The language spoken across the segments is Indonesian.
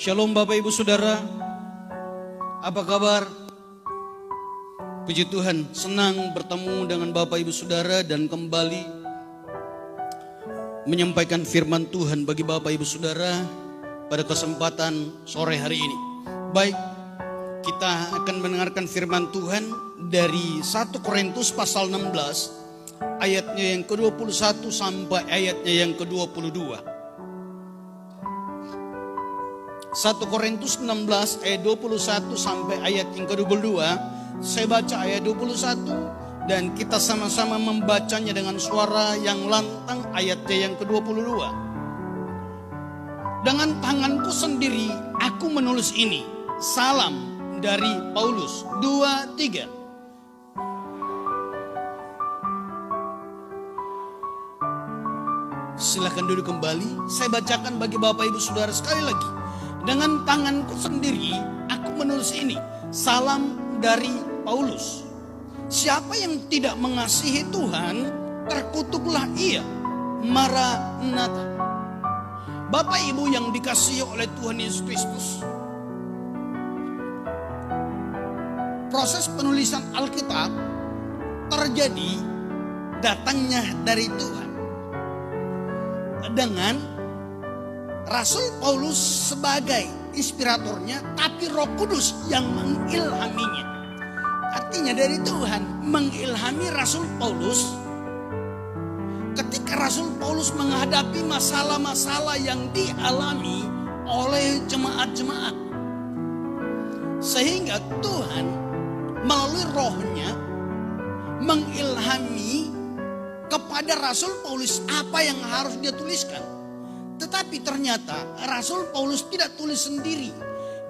Shalom Bapak Ibu Saudara, apa kabar? Puji Tuhan, senang bertemu dengan Bapak Ibu Saudara dan kembali menyampaikan firman Tuhan bagi Bapak Ibu Saudara pada kesempatan sore hari ini. Baik, kita akan mendengarkan firman Tuhan dari 1 Korintus pasal 16 ayatnya yang ke-21 sampai ayatnya yang ke-22. 1 Korintus 16 ayat 21 sampai ayat yang ke-22. Saya baca ayat 21 dan kita sama-sama membacanya dengan suara yang lantang ayatnya yang ke-22. Dengan tanganku sendiri aku menulis ini. Salam dari Paulus. 2, 3. Silakan duduk kembali. Saya bacakan bagi Bapak Ibu Saudara sekali lagi. Dengan tanganku sendiri aku menulis ini. Salam dari Paulus. Siapa yang tidak mengasihi Tuhan, terkutuklah ia. Maranatha. Bapak Ibu yang dikasihi oleh Tuhan Yesus Kristus, proses penulisan Alkitab terjadi datangnya dari Tuhan dengan Rasul Paulus sebagai inspiratornya, tapi Roh Kudus yang mengilhaminya. Artinya dari Tuhan mengilhami Rasul Paulus ketika Rasul Paulus menghadapi masalah-masalah yang dialami oleh jemaat-jemaat. Sehingga Tuhan melalui rohnya mengilhami kepada Rasul Paulus apa yang harus dia tuliskan. Tetapi ternyata Rasul Paulus tidak tulis sendiri.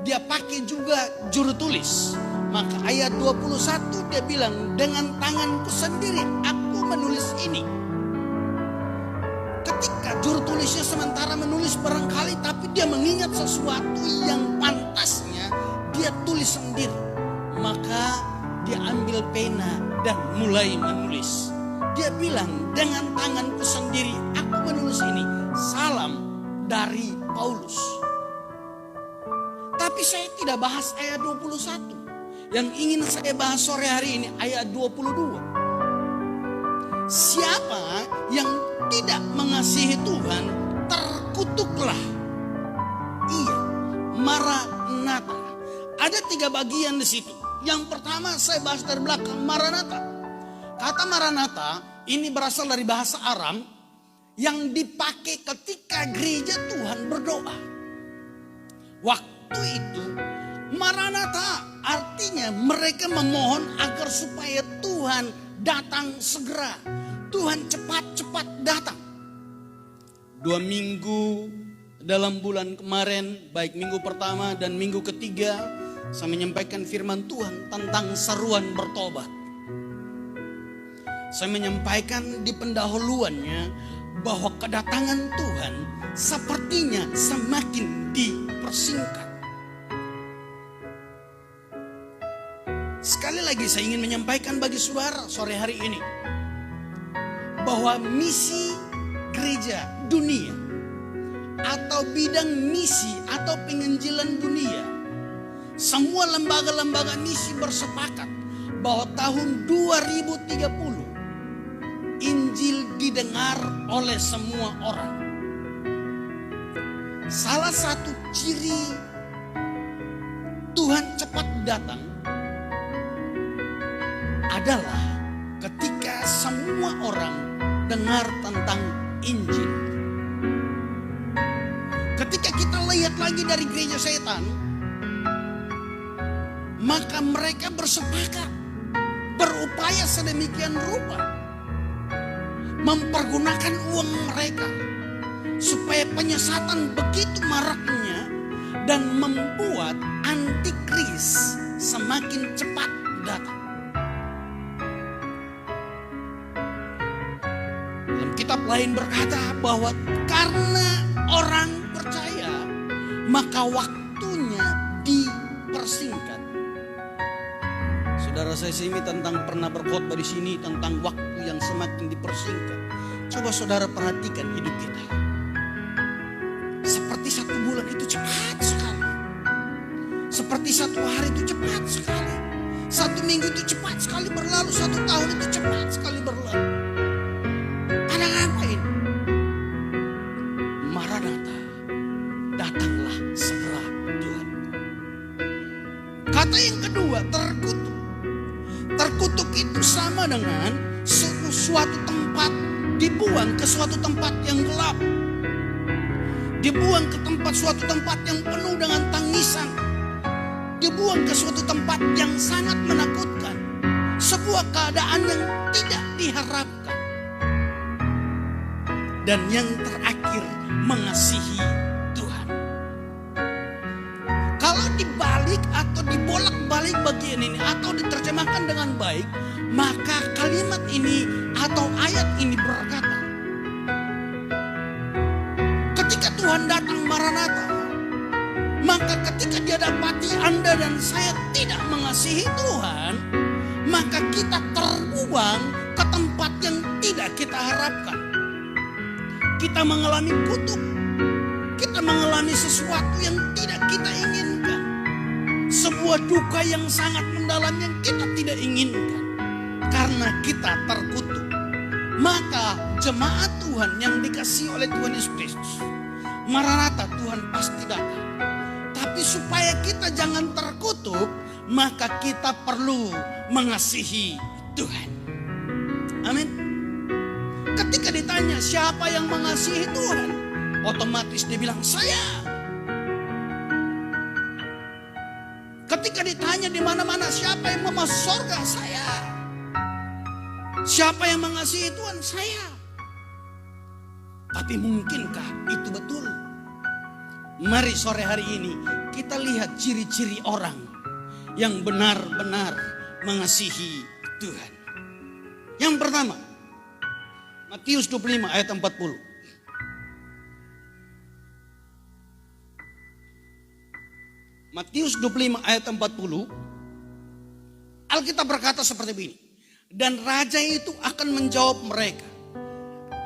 Dia pakai juga juru tulis. Maka ayat 21 dia bilang, dengan tanganku sendiri aku menulis ini. Ketika juru tulisnya sementara menulis barangkali, tapi dia mengingat sesuatu yang pantasnya dia tulis sendiri. Maka dia ambil pena dan mulai menulis. Dia bilang, dengan tanganku sendiri aku menulis ini. Salam dari Paulus. Tapi saya tidak bahas ayat 21. Yang ingin saya bahas sore hari ini ayat 22. Siapa yang tidak mengasihi Tuhan, terkutuklah ia. Maranatha. Ada 3 bagian di situ. Yang pertama saya bahas dari belakang, Maranatha. Kata Maranatha ini berasal dari bahasa Aram yang dipakai ketika gereja Tuhan berdoa. Waktu itu Maranatha artinya mereka memohon agar supaya Tuhan datang segera. Tuhan cepat-cepat datang. 2 minggu dalam bulan kemarin, baik minggu pertama dan minggu ketiga, saya menyampaikan firman Tuhan tentang seruan bertobat. Saya menyampaikan di pendahuluannya bahwa kedatangan Tuhan sepertinya semakin dipersingkat. Sekali lagi saya ingin menyampaikan bagi saudara sore hari ini bahwa misi gereja dunia atau bidang misi atau penginjilan dunia, semua lembaga-lembaga misi bersepakat bahwa tahun 2030 Injil didengar oleh semua orang. Salah satu ciri Tuhan cepat datang adalah ketika semua orang dengar tentang Injil. Ketika kita lihat lagi dari gereja setan, maka mereka bersepakat berupaya sedemikian rupa mempergunakan uang mereka supaya penyesatan begitu maraknya dan membuat antikris semakin cepat datang. Dalam kitab lain berkata bahwa karena orang percaya maka waktunya dipersingkat. Saudara, saya ini pernah berkhotbah di sini tentang waktu yang semakin dipersingkat. Coba saudara perhatikan hidup kita. Seperti 1 bulan itu cepat sekali. Seperti satu hari itu cepat sekali. Satu minggu itu cepat sekali berlalu. Satu tahun itu cepat sekali berlalu. Anak apa ini? Maranatha, datanglah segera Tuhan. Kata yang kedua, terkutuk. Terkutuk itu sama dengan suatu tempat dibuang ke suatu tempat yang gelap. Dibuang ke suatu tempat yang penuh dengan tangisan. Dibuang ke suatu tempat yang sangat menakutkan. Sebuah keadaan yang tidak diharapkan. Dan yang terakhir, mengasihi Tuhan. Kalau dibalik atau dibolak-balik bagian ini atau diterjemahkan dengan baik, maka kalimat ini atau ayat ini berkata, ketika Tuhan datang Maranatha, maka ketika dia dapati Anda dan saya tidak mengasihi Tuhan, maka kita terbuang ke tempat yang tidak kita harapkan. Kita mengalami kutuk. Kita mengalami sesuatu yang tidak kita inginkan. Sebuah duka yang sangat mendalam yang kita tidak inginkan. Karena kita terkutuk. Maka jemaat Tuhan yang dikasihi oleh Tuhan Yesus Kristus, Maranatha, Tuhan pasti datang. Tapi supaya kita jangan terkutuk, maka kita perlu mengasihi Tuhan. Amin. Ketika ditanya siapa yang mengasihi Tuhan, otomatis dia bilang saya. Ketika ditanya di mana-mana siapa yang mau masuk surga, saya. Siapa yang mengasihi Tuhan, saya. Tapi mungkinkah itu betul? Mari sore hari ini kita lihat ciri-ciri orang yang benar-benar mengasihi Tuhan. Yang pertama, Matius 25 ayat 40. Matius 25 ayat 40. Alkitab berkata seperti ini. Dan raja itu akan menjawab mereka,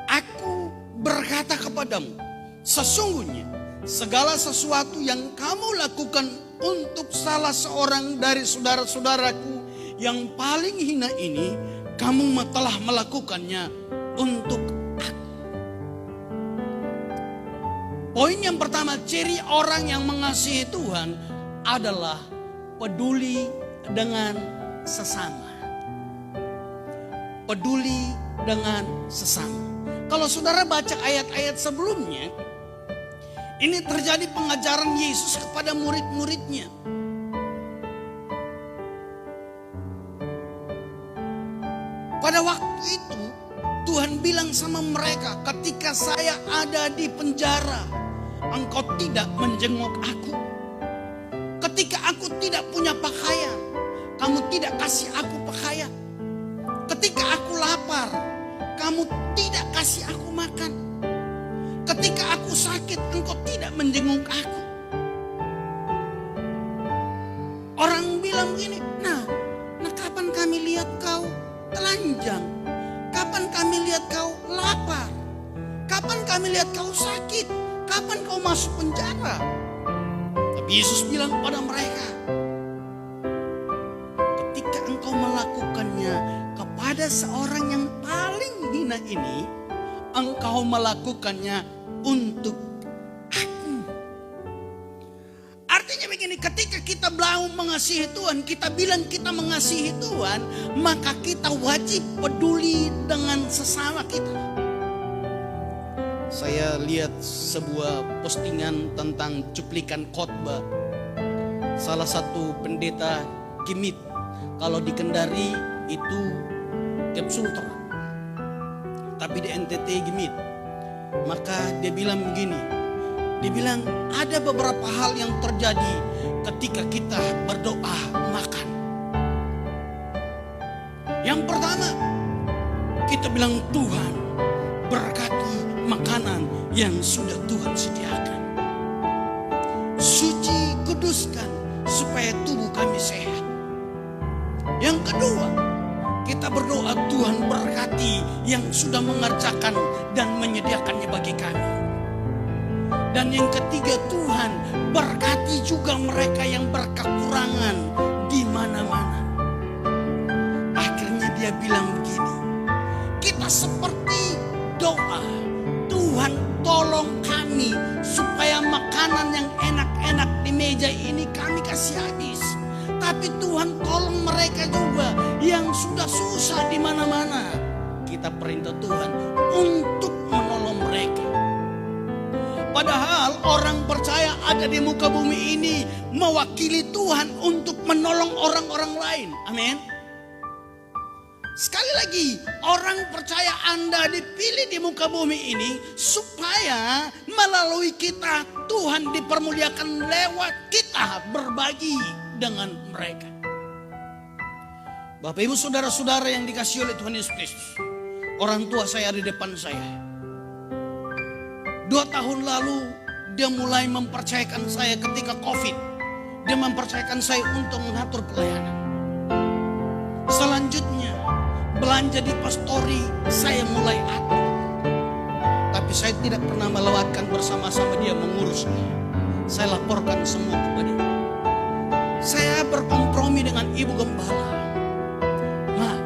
aku berkata kepadamu, sesungguhnya segala sesuatu yang kamu lakukan untuk salah seorang dari saudara-saudaraku yang paling hina ini, kamu telah melakukannya untuk aku. Poin yang pertama, ciri orang yang mengasihi Tuhan adalah peduli dengan sesama. Peduli dengan sesama. Kalau saudara baca ayat-ayat sebelumnya, ini terjadi pengajaran Yesus kepada murid-muridnya. Pada waktu itu Tuhan bilang sama mereka, ketika saya ada di penjara, engkau tidak menjenguk aku. Ketika aku tidak punya pakaian, kamu tidak kasih aku pakaian. Ketika aku lapar, kamu tidak kasih aku makan. Ketika aku sakit, engkau tidak menjenguk aku. Orang bilang begini, nah kapan kami lihat kau telanjang? Kapan kami lihat kau lapar? Kapan kami lihat kau sakit? Kapan kau masuk penjara? Tapi Yesus bilang kepada mereka, ketika engkau melakukannya kepada seorang yang paling hina ini, engkau melakukannya untuk aku. Artinya begini, ketika kita belum mengasihi Tuhan, kita bilang kita mengasihi Tuhan, maka kita wajib peduli dengan sesama kita. Saya lihat sebuah postingan tentang cuplikan khotbah salah satu pendeta Gimit. Kalau di Kendari itu Gap Sultra, tapi di NTT Gimit. Maka dia bilang begini, dia bilang ada beberapa hal yang terjadi ketika kita berdoa makan. Yang pertama, kita bilang Tuhan berkati makanan yang sudah Tuhan sediakan. Suci, kuduskan supaya tubuh kami sehat. Yang kedua, kita berdoa Tuhan berkati yang sudah mengerjakan dan menyediakannya bagi kami. Dan yang ketiga, Tuhan berkati juga mereka yang berkekurangan di mana-mana. Akhirnya dia bilang begini, kita seperti doa, Tuhan tolong kami supaya makanan yang enak-enak di meja ini kami kasih habis. Tapi Tuhan tolong mereka juga yang sudah susah di mana-mana. Kita perintah Tuhan untuk menolong mereka. Padahal orang percaya ada di muka bumi ini mewakili Tuhan untuk menolong orang-orang lain. Amin. Sekali lagi, orang percaya Anda dipilih di muka bumi ini supaya melalui kita Tuhan dipermuliakan lewat kita berbagi dengan mereka. Bapak Ibu saudara-saudara yang dikasihi oleh Tuhan Yesus Kristus, orang tua saya di depan saya. 2 tahun lalu dia mulai mempercayakan saya ketika COVID. Dia mempercayakan saya untuk mengatur pelayanan. Selanjutnya belanja di pastori saya mulai atur. Tapi saya tidak pernah melewatkan bersama-sama dia mengurusnya. Saya laporkan semua kepada dia. Saya berkompromi dengan ibu gembala. Nah,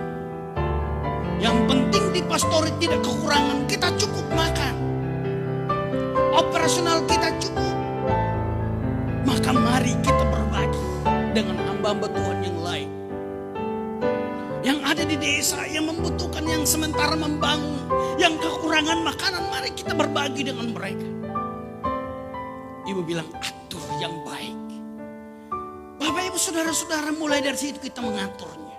yang penting di pastori tidak kekurangan, kita cukup makan. Operasional kita cukup. Maka mari kita berbagi dengan hamba-hamba Tuhan yang lain. Yang ada di desa, yang membutuhkan, yang sementara membangun, yang kekurangan makanan, mari kita berbagi dengan mereka. Ibu bilang, atur yang baik. Bapak Ibu saudara-saudara, mulai dari situ kita mengaturnya.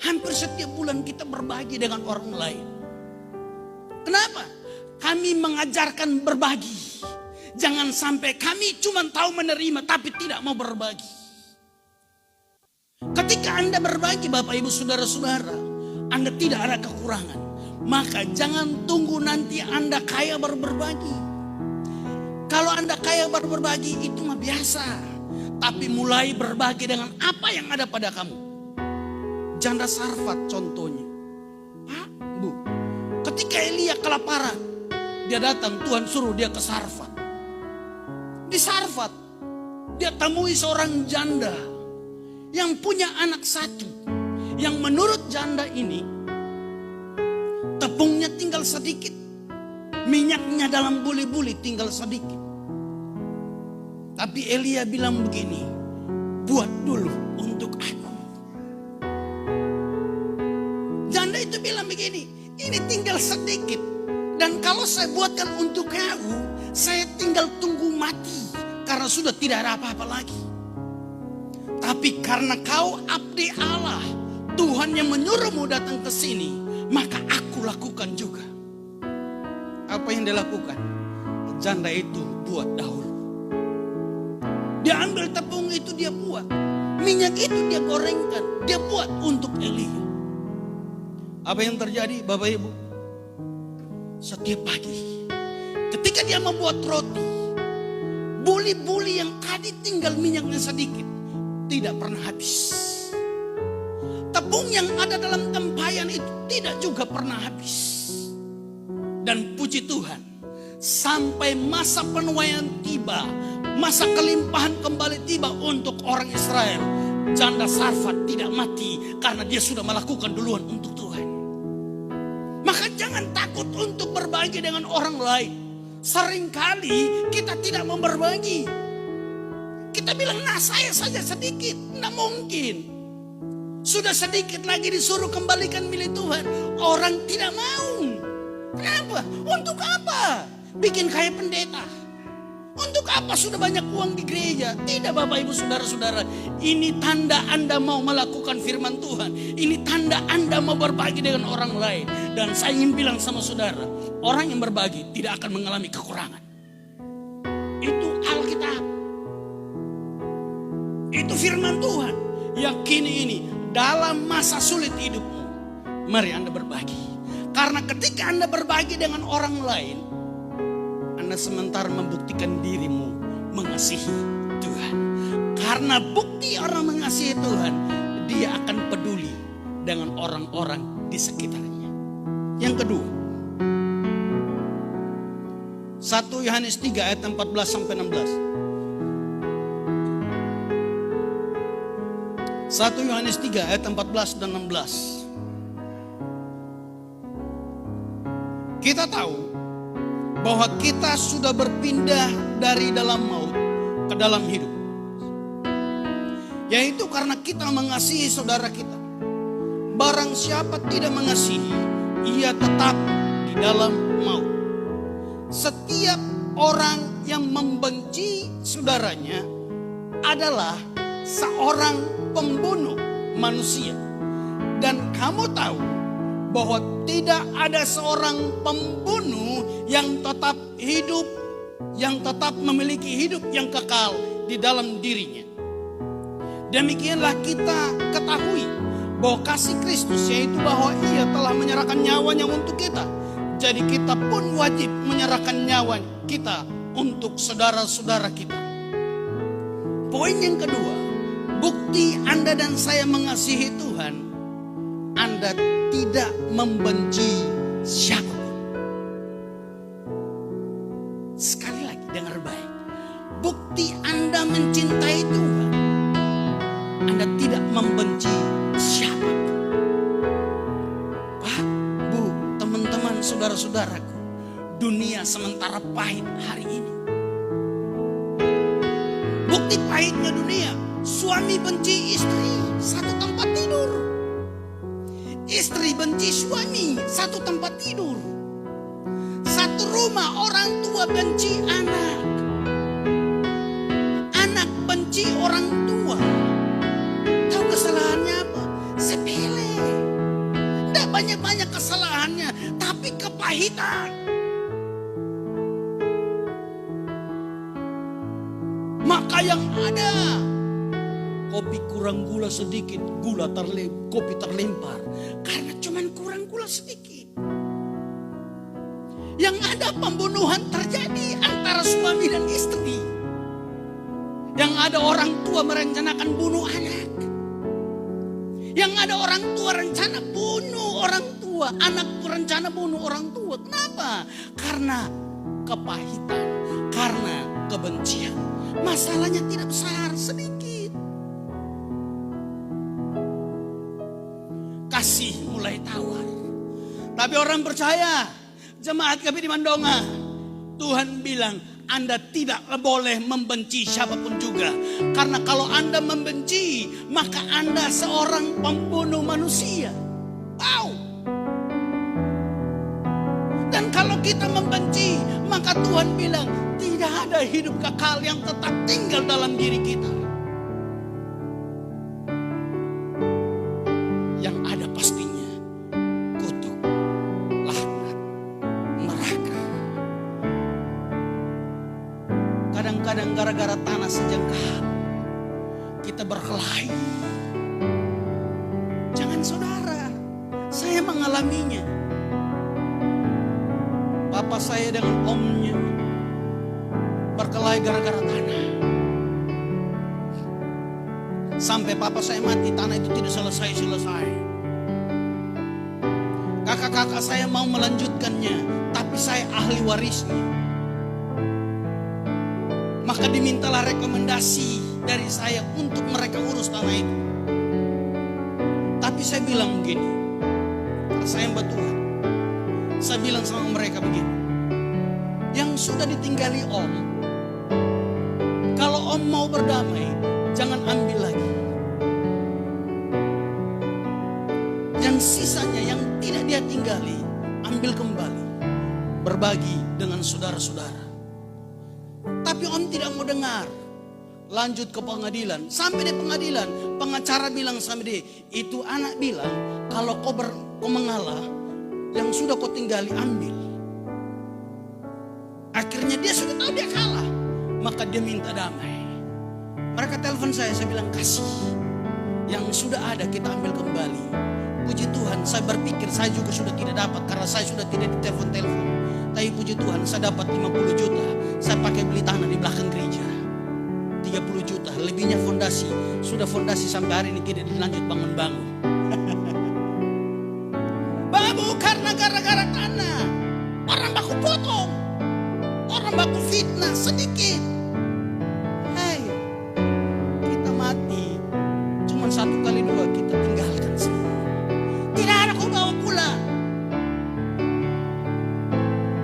Hampir setiap bulan kita berbagi dengan orang lain. Kenapa? Kami mengajarkan berbagi. Jangan sampai kami cuma tahu menerima tapi tidak mau berbagi. Ketika Anda berbagi Bapak Ibu saudara-saudara, Anda tidak ada kekurangan. Maka jangan tunggu nanti Anda kaya baru berbagi. Kalau Anda kaya baru berbagi itu mah biasa. Tapi mulai berbagi dengan apa yang ada pada kamu. Janda Sarfat contohnya. Pak, Bu, ketika Elia kelaparan, dia datang, Tuhan suruh dia ke Sarfat. Di Sarfat, dia temui seorang janda yang punya anak satu. Yang menurut janda ini, tepungnya tinggal sedikit. Minyaknya dalam buli-buli tinggal sedikit. Tapi Elia bilang begini, buat dulu untuk aku. Janda itu bilang begini, ini tinggal sedikit. Dan kalau saya buatkan untuk kamu, saya tinggal tunggu mati. Karena sudah tidak ada apa-apa lagi. Tapi karena kau abdi Allah, Tuhan yang menyuruhmu datang ke sini, maka aku lakukan juga. Apa yang dia lakukan? Janda itu buat dahulu. Dia ambil tepung itu dia buat. Minyak itu dia gorengkan. Dia buat untuk Elia. Apa yang terjadi Bapak Ibu? Setiap pagi ketika dia membuat roti, buli-buli yang tadi tinggal minyaknya sedikit tidak pernah habis. Tepung yang ada dalam tempayan itu tidak juga pernah habis. Dan puji Tuhan, sampai masa penuaian tiba, masa kelimpahan kembali tiba untuk orang Israel, janda Sarfat tidak mati karena dia sudah melakukan duluan untuk Tuhan. Maka jangan takut untuk berbagi dengan orang lain. Seringkali kita tidak mau berbagi. Kita bilang, nah saya saja sedikit. Nggak mungkin. Sudah sedikit lagi disuruh kembalikan milik Tuhan. Orang tidak mau. Kenapa? Untuk apa? Bikin kayak pendeta. Untuk apa sudah banyak uang di gereja? Tidak Bapak Ibu saudara-saudara. Ini tanda Anda mau melakukan firman Tuhan. Ini tanda Anda mau berbagi dengan orang lain. Dan saya ingin bilang sama saudara, orang yang berbagi tidak akan mengalami kekurangan. Itu Alkitab. Itu firman Tuhan. Yakini ini dalam masa sulit hidupmu. Mari Anda berbagi. Karena ketika Anda berbagi dengan orang lain, Anda sementara membuktikan dirimu mengasihi Tuhan. Karena bukti orang mengasihi Tuhan, dia akan peduli dengan orang-orang di sekitarnya. Yang kedua, 1 Yohanes 3 ayat 14 sampai 16. 1 Yohanes 3 ayat 14 dan 16. Kita tahu bahwa kita sudah berpindah dari dalam maut ke dalam hidup. Yaitu karena kita mengasihi saudara kita. Barang siapa tidak mengasihi, ia tetap di dalam maut. Setiap orang yang membenci saudaranya adalah seorang pembunuh manusia. Dan kamu tahu bahwa tidak ada seorang pembunuh yang tetap hidup, yang tetap memiliki hidup yang kekal di dalam dirinya. Demikianlah kita ketahui bahwa kasih Kristus, yaitu bahwa ia telah menyerahkan nyawanya untuk kita. Jadi kita pun wajib menyerahkan nyawa kita untuk saudara-saudara kita. Poin yang kedua, bukti Anda dan saya mengasihi Tuhan, Anda tidak membenci siapapun. Sekali lagi dengar baik. Bukti Anda mencintai Tuhan, Anda tidak membenci siapapun. Pak, Bu, teman-teman, saudara-saudaraku, dunia sementara pahit hari ini. Bukti pahitnya dunia, suami benci istri, satu tempat tidur. Istri benci suami, satu tempat tidur. Satu rumah, orang tua benci anak. Anak benci orang tua. Tahu kesalahannya apa? Sepele. Tidak banyak-banyak kesalahannya, tapi kepahitan. Maka yang ada, kopi kurang gula sedikit, kopi terlempar. Karena cuman kurang gula sedikit. Yang ada pembunuhan terjadi antara suami dan istri. Yang ada orang tua merencanakan bunuh anak. Yang ada orang tua rencana bunuh orang tua. Anak rencana bunuh orang tua. Kenapa? Karena kepahitan. Karena kebencian. Masalahnya tidak besar, sedikit. Kasih mulai tawar. Tapi orang percaya, jemaat kami di Mandonga, Tuhan bilang Anda tidak boleh membenci siapapun juga. Karena kalau Anda membenci, maka Anda seorang pembunuh manusia. Wow. Dan kalau kita membenci, maka Tuhan bilang tidak ada hidup kekal yang tetap tinggal dalam diri kita. Yang ada pastinya kutuk, laknat, neraka. Kadang-kadang gara-gara tanah sejengkal kita berkelahi. Jangan saudara, saya mengalaminya. Papa saya dengan omnya berkelahi gara-gara tanah. Sampai papa saya mati, tanah itu tidak selesai-selesai. Kakak-kakak saya mau melanjutkannya, tapi saya ahli warisnya. Maka dimintalah rekomendasi dari saya untuk mereka urus tanah itu. Tapi saya bilang begini, karena saya hamba Tuhan. Saya bilang sama mereka begini, yang sudah ditinggali om, kalau om mau berdamai, jangan ambil lagi. Yang sisanya yang tidak dia tinggali, ambil kembali. Berbagi dengan saudara-saudara. Tapi om tidak mau dengar. Lanjut ke pengadilan. Sampai di pengadilan, pengacara bilang sama dia, itu anak bilang, kalau kau mengalah, yang sudah kau tinggali ambil. Akhirnya dia sudah tahu dia kalah. Maka dia minta damai. Mereka telepon saya bilang kasih. Yang sudah ada kita ambil kembali. Puji Tuhan, saya berpikir saya juga sudah tidak dapat karena saya sudah tidak ditelepon-telepon. Tapi puji Tuhan, saya dapat 50 juta. Saya pakai beli tanah di belakang gereja. 30 juta, lebihnya fondasi. Sudah fondasi sampai hari ini tidak dilanjut bangun-bangun. Babu karena gara-gara tanah. Orang baku potong. orang baku fitnah sedikit. Hai, kita mati. Cuma 1 kali 2 kita tinggalkan semua. Tidak ada kau bawa pula.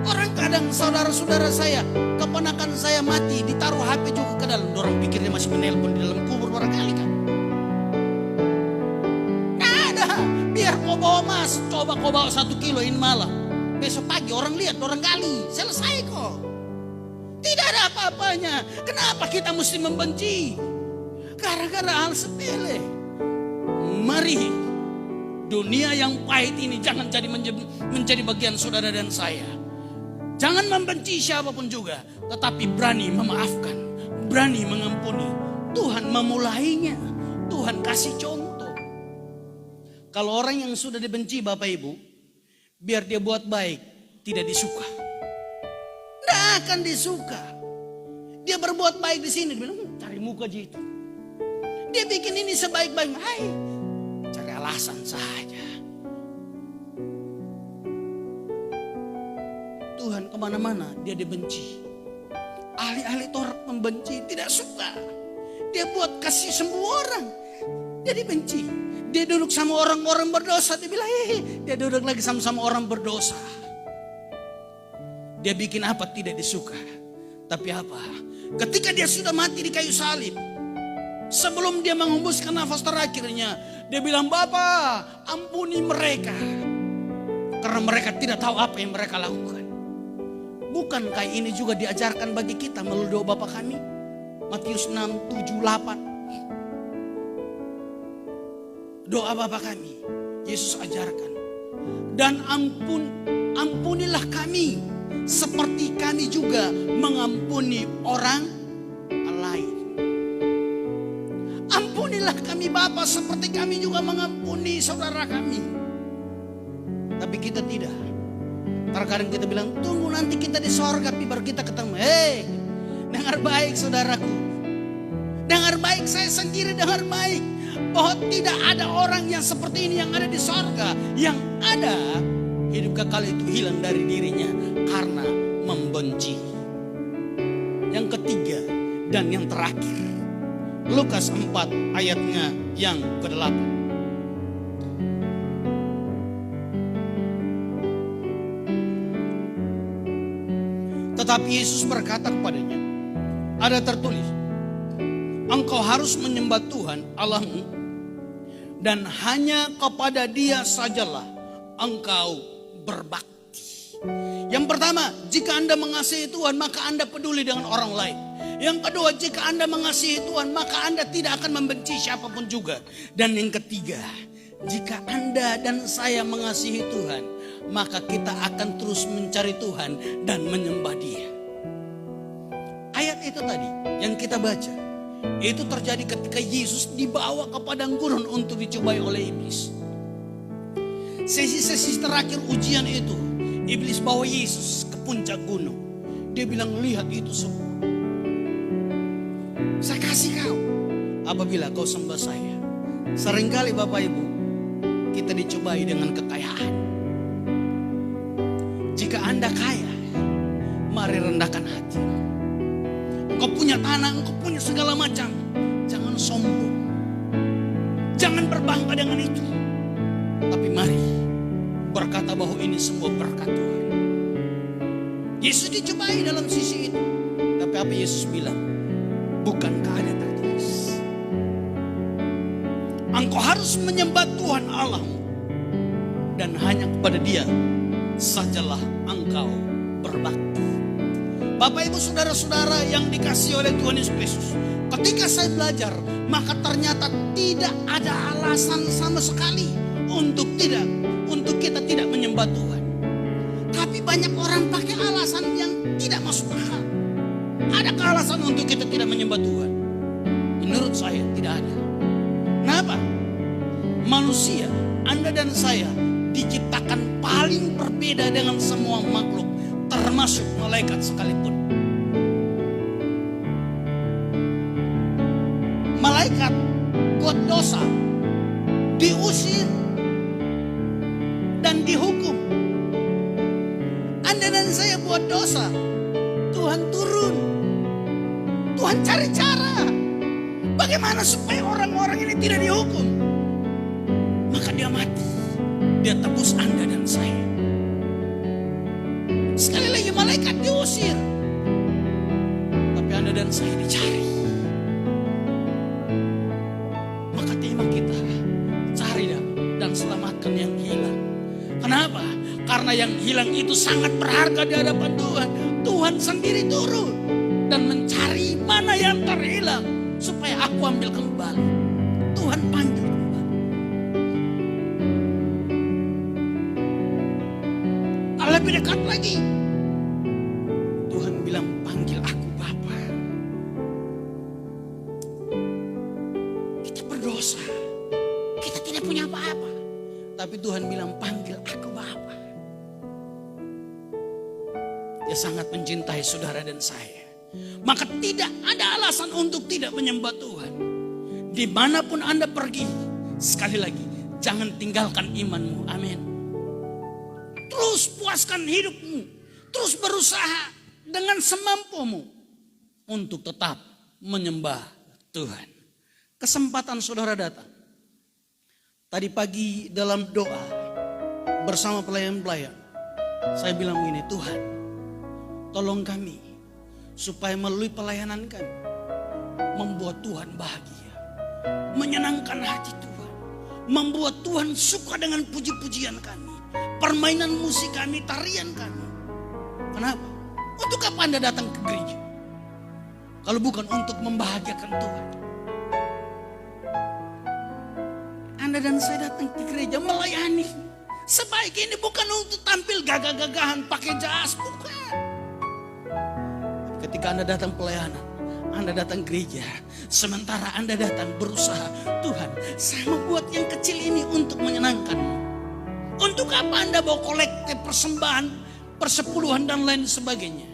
Orang kadang saudara-saudara saya, keponakan saya mati, ditaruh HP juga ke dalam. Orang pikir dia masih menelpon di dalam kubur barangkali kan. Biar kau bawa emas, coba kau bawa 1 kilo ini malam. Besok pagi orang lihat, orang gali, selesai kok. Tidak ada apa-apanya. Kenapa kita mesti membenci? Gara-gara hal sepele. Mari, dunia yang pahit ini jangan menjadi bagian saudara dan saya. Jangan membenci siapapun juga, tetapi berani memaafkan, berani mengampuni. Tuhan memulainya, Tuhan kasih contoh. Kalau orang yang sudah dibenci Bapak Ibu, biar dia buat baik, tidak disuka. Tidak akan disuka. Dia berbuat baik di sini, dia bilang cari muka aja itu. Dia bikin ini sebaik-baik, hai, cari alasan saja. Tuhan kemana-mana dia dibenci. Ahli-ahli Taurat membenci, tidak suka. Dia buat kasih semua orang, dia dibenci. Dia duduk sama orang-orang berdosa. Dia bilang, dia duduk lagi sama-sama orang berdosa. Dia bikin apa tidak disuka. Tapi apa? Ketika dia sudah mati di kayu salib. Sebelum dia menghembuskan nafas terakhirnya. Dia bilang, Bapa, ampuni mereka. Karena mereka tidak tahu apa yang mereka lakukan. Bukankah ini juga diajarkan bagi kita melalui doa Bapa kami? Matius 6, 7, 8. Doa Bapa kami, Yesus ajarkan. Dan ampunilah kami seperti kami juga mengampuni orang lain. Ampunilah kami Bapa seperti kami juga mengampuni saudara kami. Tapi kita tidak. Terkadang kita bilang, tunggu nanti kita di sorga baru kita ketemu. Hei, dengar baik saudaraku. Dengar baik, saya sendiri dengar baik. Bahwa tidak ada orang yang seperti ini yang ada di sorga. Yang ada hidup kekal itu hilang dari dirinya karena membenci. Yang ketiga dan yang terakhir, Lukas 4 ayatnya yang ke-8. Tetapi Yesus berkata kepadanya, ada tertulis, engkau harus menyembah Tuhan Allahmu dan hanya kepada Dia sajalah engkau berbakti. Yang pertama, jika Anda mengasihi Tuhan maka Anda peduli dengan orang lain. Yang kedua, jika Anda mengasihi Tuhan maka Anda tidak akan membenci siapapun juga. Dan yang ketiga, jika Anda dan saya mengasihi Tuhan maka kita akan terus mencari Tuhan dan menyembah Dia. Ayat itu tadi yang kita baca, itu terjadi ketika Yesus dibawa ke padang gurun untuk dicobai oleh iblis. Sesi-sesi terakhir ujian itu, iblis bawa Yesus ke puncak gunung. Dia bilang, lihat itu semua. Saya kasih kau apabila kau sembah saya. Seringkali Bapak Ibu, kita dicobai dengan kekayaan. Jika Anda kaya, mari rendahkan hati. Engkau punya tanah, engkau punya segala macam. Jangan sombong. Jangan berbangga dengan itu. Tapi mari berkata bahwa ini semua berkat Tuhan. Yesus dicobai dalam sisi itu. Tapi apa Yesus bilang? Bukankah ada tertulis? Engkau harus menyembah Tuhan Allahmu. Dan hanya kepada Dia sajalah engkau berbakti. Bapak Ibu saudara-saudara yang dikasihi oleh Tuhan Yesus Kristus. Ketika saya belajar, maka ternyata tidak ada alasan sama sekali untuk kita tidak menyembah Tuhan. Tapi banyak orang pakai alasan yang tidak masuk akal. Adakah alasan untuk kita tidak menyembah Tuhan? Menurut saya tidak ada. Kenapa? Manusia, Anda dan saya diciptakan paling berbeda dengan semua makhluk, termasuk malaikat sekalipun. Malaikat buat dosa, diusir dan dihukum. Anda dan saya buat dosa, Tuhan Tuhan turun. Tuhan cari cara. Bagaimana supaya orang-orang ini tidak dihukum? Maka dia mati. Dia tebus Anda dan saya. Sekali lagi malaikat diusir. Tapi Anda dan saya dicari. Maka tema kita, cari dan selamatkan yang hilang. Kenapa? Karena yang hilang itu sangat berharga di hadapan Tuhan. Tuhan sendiri turun dan mencari mana yang terhilang supaya aku ambil kembali. Tuhan panggil kembali. Lebih dekat lagi, Tuhan bilang, panggil aku Bapa. Kita berdosa, kita tidak punya apa-apa, tapi Tuhan bilang, panggil aku Bapa. Dia sangat mencintai saudara dan saya. Maka tidak ada alasan untuk tidak menyembah Tuhan. Dimanapun Anda pergi, sekali lagi, jangan tinggalkan imanmu. Amin. Terus puaskan hidupmu. Terus berusaha dengan semampumu untuk tetap menyembah Tuhan. Kesempatan saudara datang. Tadi pagi dalam doa bersama pelayan-pelayan, saya bilang begini, Tuhan, tolong kami supaya melalui pelayanan kami membuat Tuhan bahagia, menyenangkan hati Tuhan, membuat Tuhan suka dengan puji-pujian kami, permainan musik kami, tarian kami. Kenapa? Untuk apa Anda datang ke gereja? Kalau bukan untuk membahagiakan Tuhan. Anda dan saya datang ke gereja melayani. Sebaik ini bukan untuk tampil gagah-gagahan pakai jas, bukan. Ketika Anda datang pelayanan, Anda datang gereja, sementara Anda datang berusaha, Tuhan, saya membuat yang kecil ini untuk menyenangkan-Mu. Untuk apa Anda bawa kolektif, persembahan, persepuluhan dan lain sebagainya?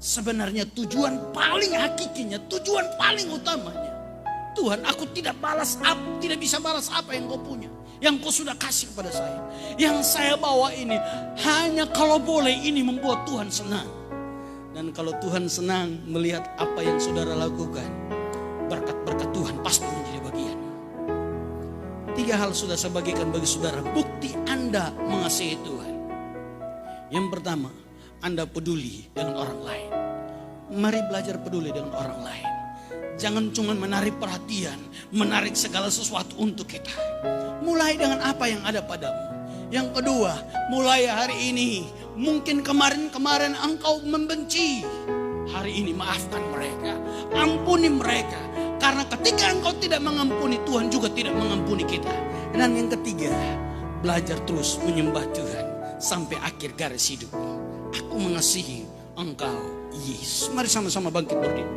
Sebenarnya tujuan paling hakikinya, tujuan paling utamanya, Tuhan, aku tidak bisa balas apa yang Kau punya, yang Kau sudah kasih kepada saya. Yang saya bawa ini hanya kalau boleh ini membuat Tuhan senang. Dan kalau Tuhan senang melihat apa yang saudara lakukan, berkat-berkat Tuhan pasti menjadi bagian. 3 hal sudah saya bagikan bagi saudara, bukti Anda mengasihi Tuhan. Yang pertama, Anda peduli dengan orang lain. Mari belajar peduli dengan orang lain. Jangan cuma menarik perhatian, menarik segala sesuatu untuk kita. Mulai dengan apa yang ada padamu. Yang kedua, mulai hari ini, mungkin kemarin-kemarin engkau membenci. Hari ini maafkan mereka, ampuni mereka. Karena ketika engkau tidak mengampuni, Tuhan juga tidak mengampuni kita. Dan yang ketiga, belajar terus menyembah Tuhan sampai akhir garis hidup. Aku mengasihi engkau, Yesus. Mari sama-sama bangkit berdiri.